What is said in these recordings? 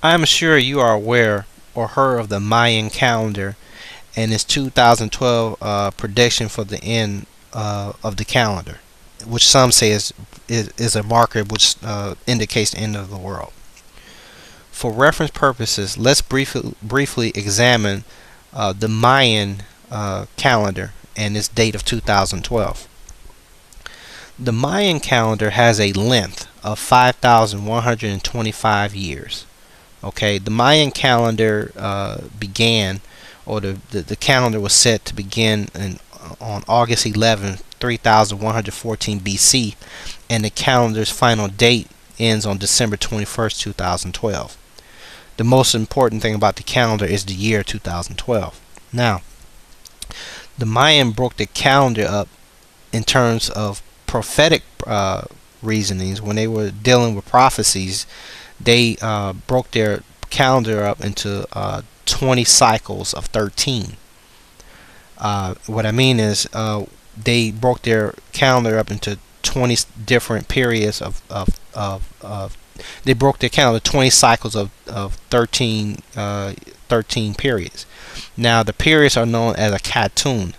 I am sure you are aware or heard of the Mayan calendar and its 2012 prediction for the end of the calendar, which some say is a marker which indicates the end of the world. For reference purposes, let's briefly examine the Mayan calendar and its date of 2012. The Mayan calendar has a length of 5,125 years. Okay, the Mayan calendar began, or the calendar was set to begin on August 11, 3114 BC, and the calendar's final date ends on December 21st, 2012. The most important thing about the calendar is the year 2012. Now, the Mayan broke the calendar up in terms of prophetic reasonings. When they were dealing with prophecies, they broke their calendar up into 20 cycles of 13. What I mean is they broke their calendar up into 20 different periods of they broke their calendar 20 cycles of 13 periods. Now the periods are known as a canton,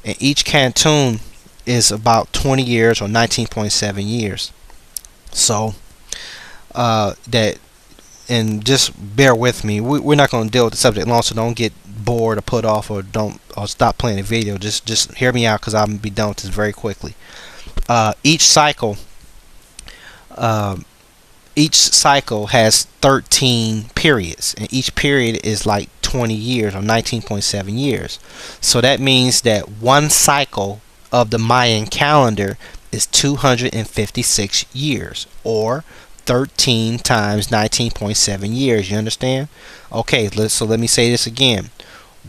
and each canton is about 20 years or 19.7 years. So that, and just bear with me, we're not going to deal with the subject long, so don't get bored or put off or stop playing the video. Just hear me out, because I'm going to be done with this very quickly. Each cycle has 13 periods, and each period is like 20 years or 19.7 years. So that means that one cycle of the Mayan calendar is 256 years, or 13 times 19.7 years. You understand? Okay, so let me say this again.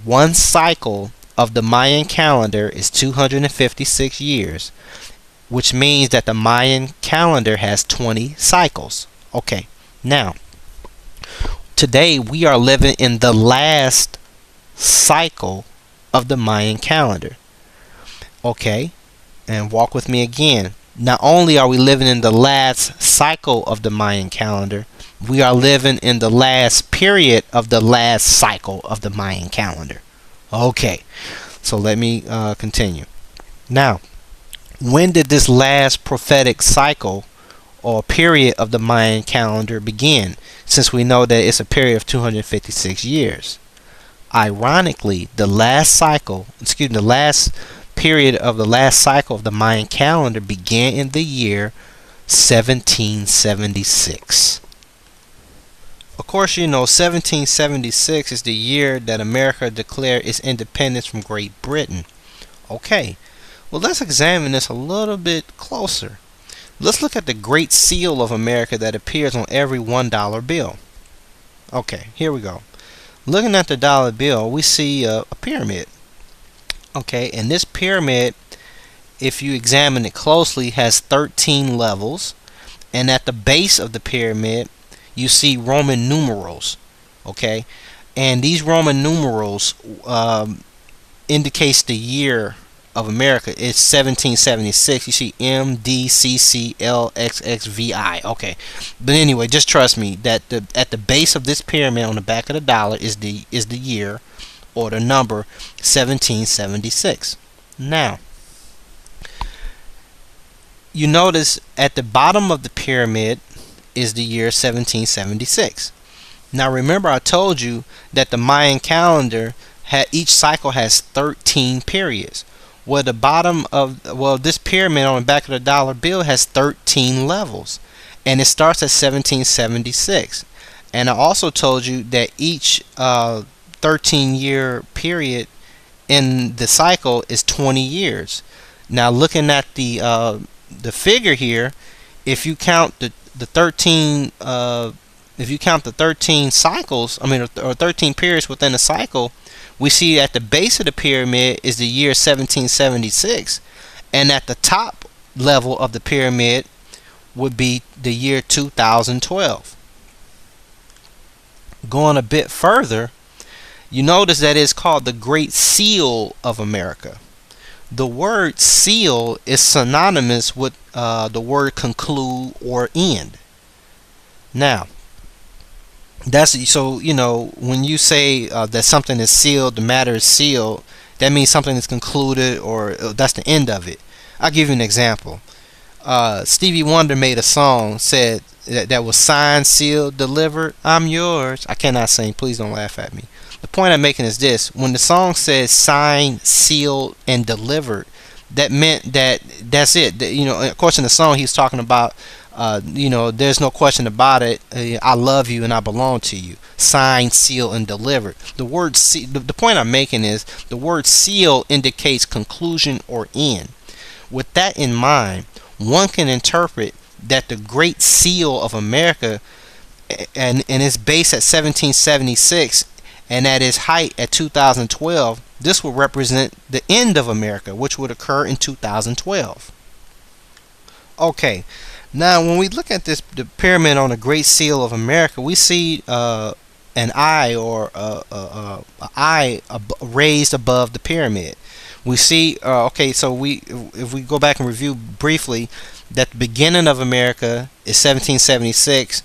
One cycle of the Mayan calendar is 256 years, which means that the Mayan calendar has 20 cycles. Okay, now today we are living in the last cycle of the Mayan calendar. Okay, and walk with me again. Not only are we living in the last cycle of the Mayan calendar, we are living in the last period of the last cycle of the Mayan calendar. Okay, so let me continue. Now, when did this last prophetic cycle or period of the Mayan calendar begin, since we know that it's a period of 256 years? Ironically, the last period of the last cycle of the Mayan calendar began in the year 1776. Of course, you know 1776 is the year that America declared its independence from Great Britain. Okay, well, let's examine this a little bit closer. Let's look at the Great Seal of America that appears on every $1 bill. Okay, here we go. Looking at the dollar bill, we see a pyramid. Okay, and this pyramid, if you examine it closely, has 13 levels, and at the base of the pyramid you see Roman numerals. Okay, and these Roman numerals indicates the year of America. It's 1776. You see M, D, C, C, L, X, X, V, I. Okay, but anyway, just trust me that at the base of this pyramid on the back of the dollar is the year, or the number 1776. Now, you notice at the bottom of the pyramid is the year 1776. Now remember, I told you that the Mayan calendar each cycle has 13 periods. Well, this pyramid on the back of the dollar bill has 13 levels, and it starts at 1776. And I also told you that each 13-year period in the cycle is 20 years. Now, looking at the figure here, if you count the 13 cycles, or 13 periods within a cycle, we see at the base of the pyramid is the year 1776, and at the top level of the pyramid would be the year 2012. Going a bit further, you notice that it's called the Great Seal of America. The word seal is synonymous with the word conclude or end. Now, That's so, when you say that something is sealed, the matter is sealed, that means something is concluded, or that's the end of it. I'll give you an example. Stevie Wonder made a song, said that was signed, sealed, delivered. I'm yours. I cannot sing. Please don't laugh at me. The point I'm making is this: when the song says signed, sealed, and delivered, that meant that that's it. Of course, in the song he's talking about, there's no question about it. I love you and I belong to you. Signed, sealed, and delivered. The point I'm making is the word seal indicates conclusion or end. With that in mind, one can interpret that the Great Seal of America, and its base at 1776 and at its height at 2012, this would represent the end of America, which would occur in 2012. Okay, now when we look at the pyramid on the Great Seal of America, we see an eye, or a eye raised above the pyramid. We see, okay, so if we go back and review briefly, that the beginning of America is 1776,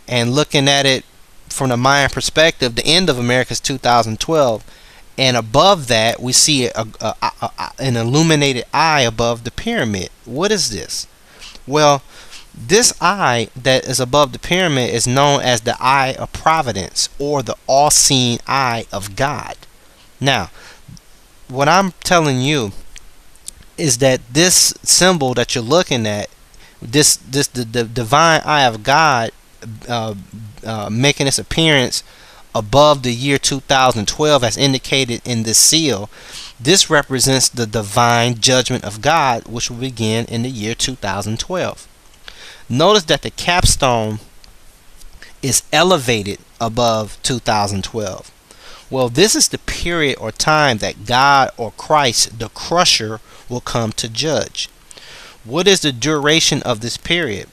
and looking at it from the Mayan perspective, the end of America is 2012, and above that we see an illuminated eye above the pyramid. What is this? Well, this eye that is above the pyramid is known as the eye of providence, or the all-seeing eye of God. Now, what I'm telling you is that this symbol that you're looking at, the divine eye of God, making its appearance above the year 2012 as indicated in this seal, this represents the divine judgment of God, which will begin in the year 2012. Notice that the capstone is elevated above 2012. Well, this is the period or time that God, or Christ, the crusher, will come to judge. What is the duration of this period?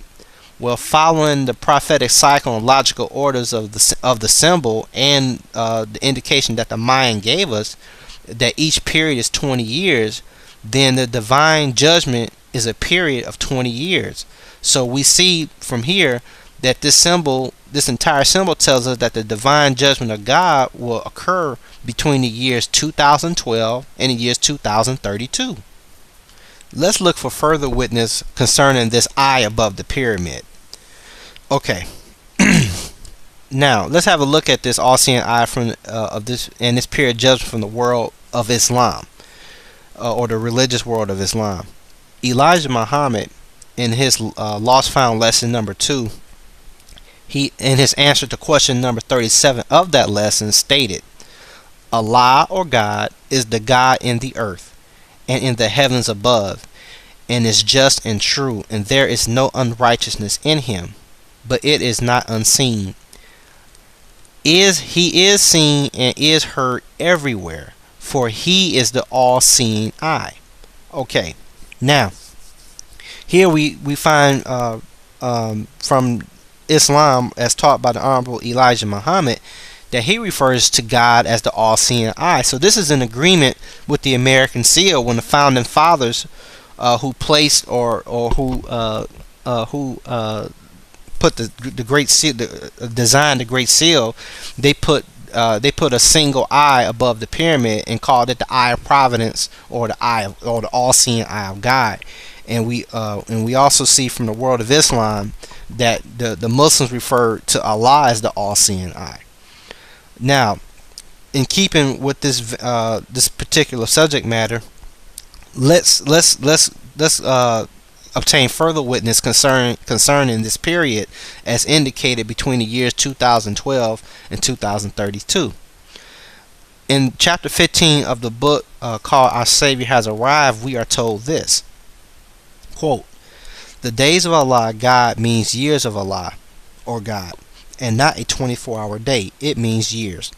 Well, following the prophetic cycle and logical orders of the symbol, and the indication that the Mayan gave us, that each period is 20 years, then the divine judgment is a period of 20 years. So we see from here that this entire symbol tells us that the divine judgment of God will occur between the years 2012 and the years 2032. Let's look for further witness concerning this eye above the pyramid. Okay. Now let's have a look at this all-seeing eye of this period judgment from the world of Islam, or the religious world of Islam. Elijah Muhammad, in his Lost Found lesson number 2, he, in his answer to question number 37 of that lesson, stated, Allah, or God, is the God in the earth and in the heavens above, and is just and true, and there is no unrighteousness in him, but it is not unseen. He is seen and is heard everywhere, for he is the all-seeing eye. Okay, now here we find from Islam, as taught by the Honorable Elijah Muhammad, that he refers to God as the all-seeing eye. So this is in agreement with the American seal, when the founding fathers who placed, or who put the great seal, designed the great seal, they put a single eye above the pyramid and called it the eye of providence, or the all-seeing eye of God. And we also see from the world of Islam that the Muslims refer to Allah as the all-seeing eye. Now, in keeping with this particular subject matter, let's obtain further witness concerning this period as indicated between the years 2012 and 2032. In chapter 15 of the book called Our Savior Has Arrived, we are told this, quote, "The days of Allah, God, means years of Allah, or God, and not a 24-hour day. It means years.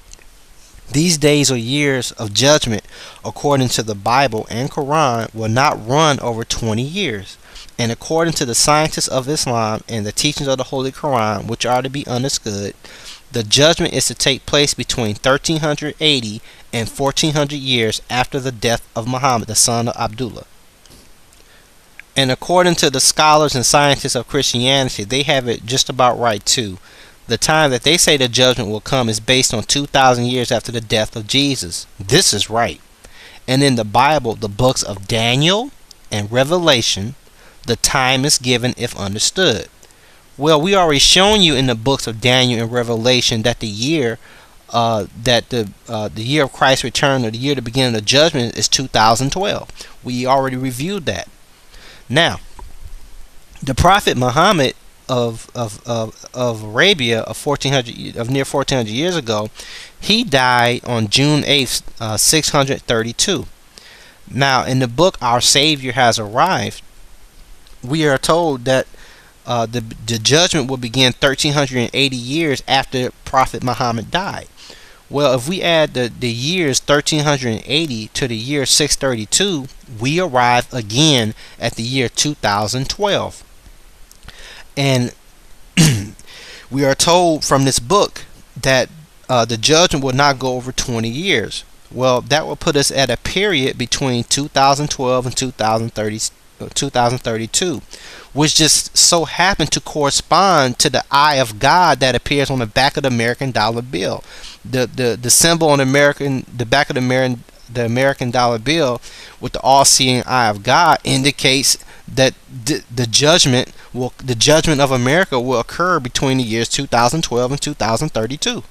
These days or years of judgment, according to the Bible and Quran, will not run over 20 years. And according to the scientists of Islam and the teachings of the Holy Quran, which are to be understood, the judgment is to take place between 1380 and 1400 years after the death of Muhammad, the son of Abdullah. And according to the scholars and scientists of Christianity, they have it just about right too. The time that they say the judgment will come is based on 2,000 years after the death of Jesus. This is right. And in the Bible, the books of Daniel and Revelation, the time is given if understood. Well, we already shown you in the books of Daniel and Revelation that the year the year of Christ's return, or the year of the beginning of judgment, is 2012. We already reviewed that. Now, the Prophet Muhammad of Arabia of near 1400 years ago, he died on June 8th, 632. Now, in the book Our Savior Has Arrived, we are told that the judgment will begin 1380 years after Prophet Muhammad died. Well, if we add the years 1380 to the year 632, we arrive again at the year 2012. And we are told from this book that the judgment will not go over 20 years. Well, that will put us at a period between 2012 and 2032, which just so happened to correspond to the eye of God that appears on the back of the American dollar bill. The symbol on the back of the American dollar bill with the all-seeing eye of God indicates that the judgment of America will occur between the years 2012 and 2032.